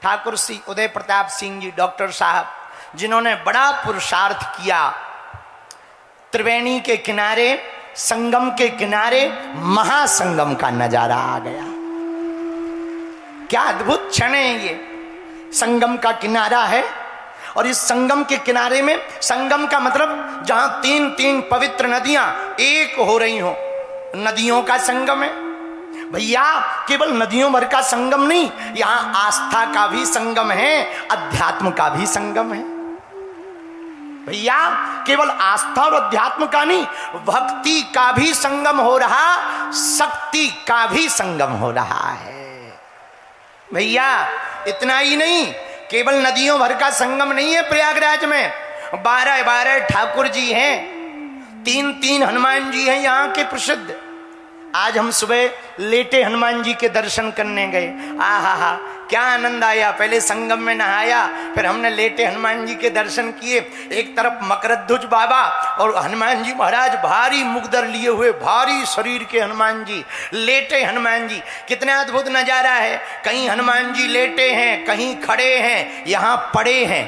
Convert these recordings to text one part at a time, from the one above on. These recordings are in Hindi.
ठाकुर श्री उदय प्रताप सिंह जी डॉक्टर साहब, जिन्होंने बड़ा पुरुषार्थ किया। त्रिवेणी के किनारे, संगम के किनारे महासंगम का नजारा आ गया। क्या अद्भुत क्षण है ये। संगम का किनारा है और इस संगम के किनारे में, संगम का मतलब जहां तीन तीन पवित्र नदियां एक हो रही हो, नदियों का संगम है भैया। केवल नदियों भर का संगम नहीं, यहां आस्था का भी संगम है, अध्यात्म का भी संगम है भैया। केवल आस्था और अध्यात्म का नहीं, भक्ति का भी संगम हो रहा, शक्ति का भी संगम हो रहा है भैया। इतना ही नहीं, केवल नदियों भर का संगम नहीं है प्रयागराज में। 12 ठाकुर जी हैं, 3 हनुमान जी हैं यहाँ के प्रसिद्ध। आज हम सुबह लेटे हनुमान जी के दर्शन करने गए। आहा, क्या आनंद आया। पहले संगम में नहाया, फिर हमने लेटे हनुमान जी के दर्शन किए। एक तरफ मकरध्वज बाबा और हनुमान जी महाराज, भारी मुगदर लिए हुए, भारी शरीर के हनुमान जी, लेटे हनुमान जी। कितना अद्भुत नजारा है। कहीं हनुमान जी लेटे हैं, कहीं खड़े हैं, यहाँ पड़े हैं।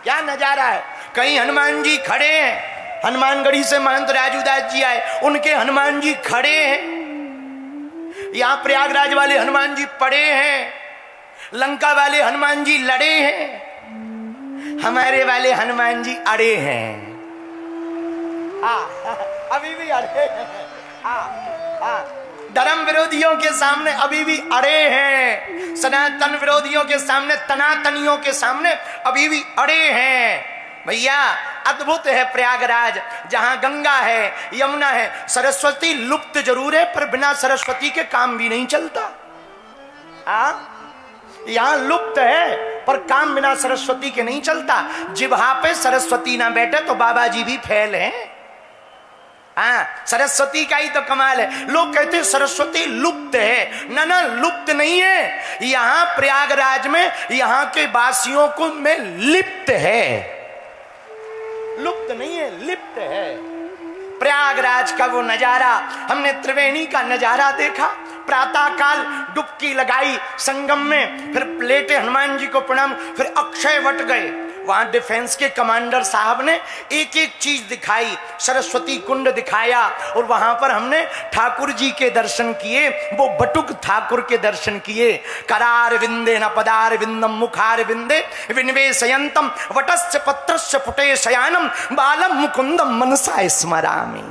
क्या नजारा है। कहीं हनुमान जी खड़े हैं, हनुमानगढ़ी से महंत राजूदास जी आए, उनके हनुमान जी खड़े हैं। यहां प्रयागराज वाले हनुमान जी पड़े हैं, लंका वाले हनुमान जी लड़े हैं, हमारे वाले हनुमान जी अड़े हैं। अभी भी अड़े हैं। धर्म विरोधियों के सामने अभी भी अड़े हैं, सनातन विरोधियों के सामने, तनातनियों के सामने अभी भी अड़े हैं भैया। अद्भुत है प्रयागराज, जहां गंगा है, यमुना है, सरस्वती लुप्त जरूर है, पर बिना सरस्वती के काम भी नहीं चलता। यहां लुप्त है पर काम बिना सरस्वती के नहीं चलता। जिभा पे सरस्वती ना बैठे तो बाबा जी भी फेल हैं। सरस्वती का ही तो कमाल है। लोग कहते हैं सरस्वती लुप्त है, ना लुप्त नहीं है। यहां प्रयागराज में यहां के वासियों को में लिप्त है, लुप्त नहीं है, लिप्त है। प्रयागराज का वो नजारा, हमने त्रिवेणी का नजारा देखा। प्रातः काल डुबकी लगाई संगम में, फिर लेटे हनुमान जी को प्रणाम, फिर अक्षय वट गए। वहां डिफेंस के कमांडर साहब ने एक एक चीज दिखाई, सरस्वती कुंड दिखाया, और वहां पर हमने ठाकुर जी के दर्शन किए, वो बटुक ठाकुर के दर्शन किए। करार विंदे न पदार विंदम मुखार विंदे विनिवेशयंतम वटस्य पत्रस्य पुटे शयानम बालम मुकुंदम मनसा स्मरामि।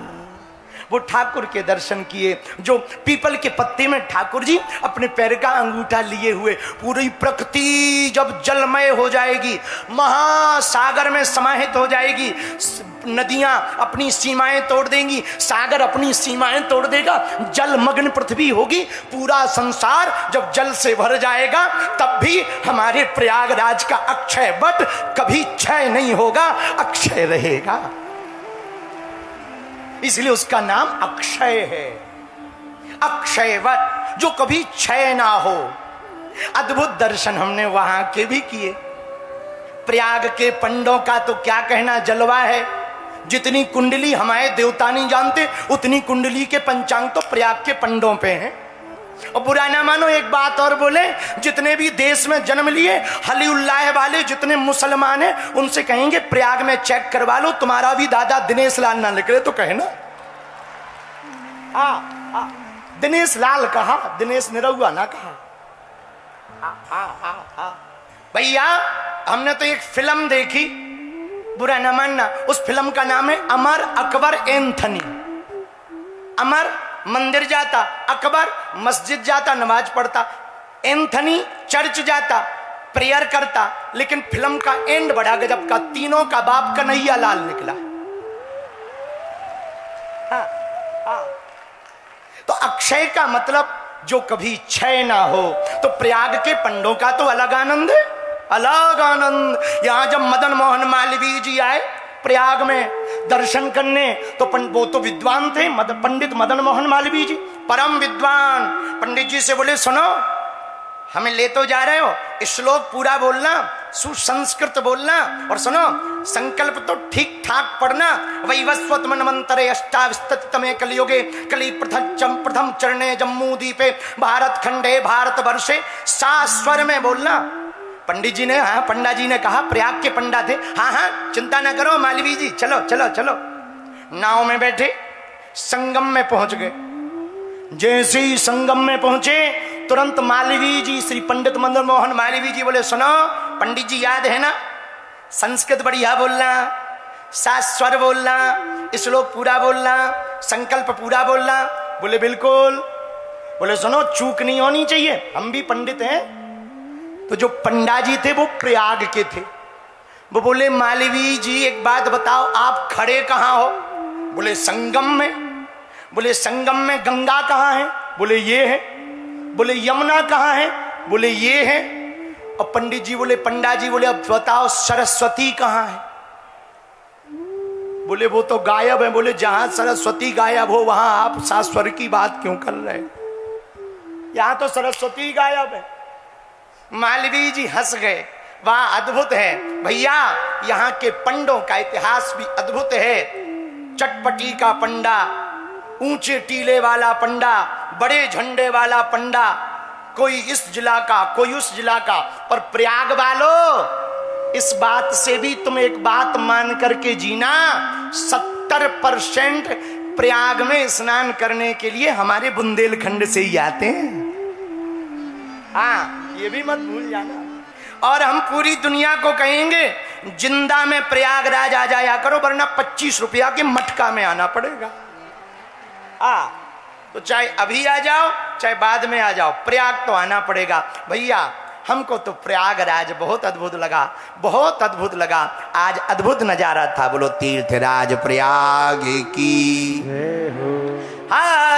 वो ठाकुर के दर्शन किए, जो पीपल के पत्ते में ठाकुर जी अपने पैर का अंगूठा लिए हुए। पूरी प्रकृति जब जलमय हो जाएगी, महासागर में समाहित हो जाएगी, नदियां अपनी सीमाएं तोड़ देंगी, सागर अपनी सीमाएं तोड़ देगा, जलमग्न पृथ्वी होगी, पूरा संसार जब जल से भर जाएगा, तब भी हमारे प्रयागराज का अक्षय वट कभी क्षय नहीं होगा, अक्षय रहेगा। इसलिए उसका नाम अक्षय है, अक्षयवट, जो कभी क्षय ना हो। अद्भुत दर्शन हमने वहां के भी किए। प्रयाग के पंडों का तो क्या कहना, जलवा है। जितनी कुंडली हमारे देवता नहीं जानते, उतनी कुंडली के पंचांग तो प्रयाग के पंडों पे हैं। और बुरा ना मानो, एक बात और बोले, जितने भी देश में जन्म लिए हली उल्लाह वाले जितने मुसलमान हैं, उनसे कहेंगे प्रयाग में चेक करवा लो, तुम्हारा भी दादा दिनेश लाल ना निकले तो कहे ना। दिनेश लाल कहा, दिनेश निरहुआ ना कहा। भैया हमने तो एक फिल्म देखी, बुरा ना मानना, उस फिल्म का नाम है अमर अकबर एंथनी। अमर मंदिर जाता, अकबर मस्जिद जाता, नमाज पढ़ता, एंथनी चर्च जाता, प्रेयर करता। लेकिन फिल्म का एंड बड़ा गजब का, तीनों का बाप कन्हैया लाल निकला। तो अक्षय का मतलब जो कभी क्षय ना हो। तो प्रयाग के पंडों का तो अलग आनंद है, अलग आनंद। यहां जब मदन मोहन मालवीय जी आए प्रयाग में दर्शन करने, तो वो तो विद्वान थे, पंडित मदन मोहन मालवीय जी, परम विद्वान। पंडित जी से बोले, सुनो, हमें ले तो जा रहे हो, श्लोक पूरा बोलना, सुसंस्कृत बोलना, और सुनो संकल्प तो ठीक ठाक पढ़ना। वैवस्वत मनमंतरे अष्टाविस्तमे कलियुगे कली प्रथम चरणे जम्मू द्वीपे भारत खंडे भारत वर्षे सा स्वर में बोलना। पंडित जी ने, हाँ पंडा जी ने कहा, प्रयाग के पंडा थे, हाँ हाँ चिंता ना करो मालवी जी, चलो चलो चलो। नाव में बैठे संगम में पहुंच गए। जैसे ही संगम में पहुंचे तुरंत मालवी जी, श्री पंडित मदन मोहन मालवी जी बोले, सुनो पंडित जी याद है ना, संस्कृत बढ़िया बोलना, सात स्वर बोलना, श्लोक पूरा बोलना, संकल्प पूरा बोलना। बोले बिल्कुल। बोले सुनो चूक नहीं होनी चाहिए, हम भी पंडित हैं। तो जो पंडा जी थे वो प्रयाग के थे। वो बोले मालवी जी एक बात बताओ, आप खड़े कहाँ हो? बोले संगम में। बोले संगम में गंगा कहाँ है? बोले ये है। बोले यमुना कहाँ है? बोले ये है। और पंडित जी बोले, पंडा जी बोले अब बताओ सरस्वती कहाँ है? बोले वो तो गायब है। बोले जहां सरस्वती गायब हो वहां आप सात स्वर की बात क्यों कर रहे हैं? यहां तो सरस्वती गायब है। मालवी जी हंस गए, वाह अद्भुत है भैया, यहाँ के पंडों का इतिहास भी अद्भुत है। चटपटी का पंडा, ऊंचे टीले वाला पंडा, बड़े झंडे वाला पंडा, कोई इस जिला का कोई उस जिला का। पर प्रयाग वालों इस बात से भी तुम एक बात मान करके जीना, 70% प्रयाग में स्नान करने के लिए हमारे बुंदेलखंड से ही आते हैं। हाँ ये भी मत भूल जाना। और हम पूरी दुनिया को कहेंगे जिंदा में प्रयागराज आ जाया करो, वरना 25 रुपया के मटका में आना पड़ेगा। तो चाहे अभी आ जाओ चाहे बाद में आ जाओ, प्रयाग तो आना पड़ेगा भैया। हमको तो प्रयागराज बहुत अद्भुत लगा, बहुत अद्भुत लगा। आज अद्भुत नजारा था। बोलो तीर्थराज प्रयाग की। हाँ